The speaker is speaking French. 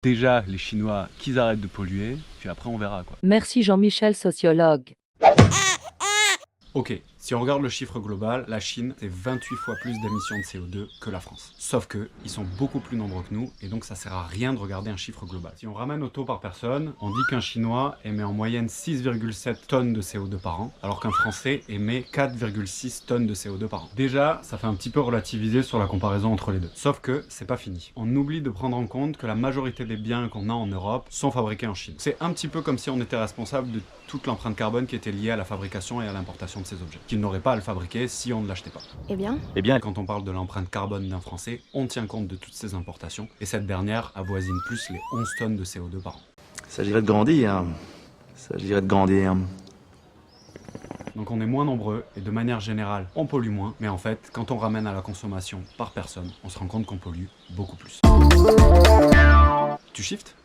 Déjà, les Chinois, qu'ils arrêtent de polluer, puis après on verra quoi. Merci Jean-Michel, sociologue. Ok, si on regarde le chiffre global, la Chine, c'est 28 fois plus d'émissions de CO2 que la France. Sauf que, ils sont beaucoup plus nombreux que nous, et donc ça sert à rien de regarder un chiffre global. Si on ramène au taux par personne, on dit qu'un Chinois émet en moyenne 6,7 tonnes de CO2 par an, alors qu'un Français émet 4,6 tonnes de CO2 par an. Déjà, ça fait un petit peu relativiser sur la comparaison entre les deux. Sauf que, c'est pas fini. On oublie de prendre en compte que la majorité des biens qu'on a en Europe sont fabriqués en Chine. C'est un petit peu comme si on était responsable de toute l'empreinte carbone qui était liée à la fabrication et à l'importation de ces objets, qu'ils n'auraient pas à le fabriquer si on ne l'achetait pas. Eh bien, Quand on parle de l'empreinte carbone d'un Français, on tient compte de toutes ces importations, et cette dernière avoisine plus les 11 tonnes de CO2 par an. Il s'agirait de grandir. Il s'agirait de grandir. Donc on est moins nombreux, et de manière générale, on pollue moins, mais en fait, quand on ramène à la consommation par personne, on se rend compte qu'on pollue beaucoup plus. Tu shifts ?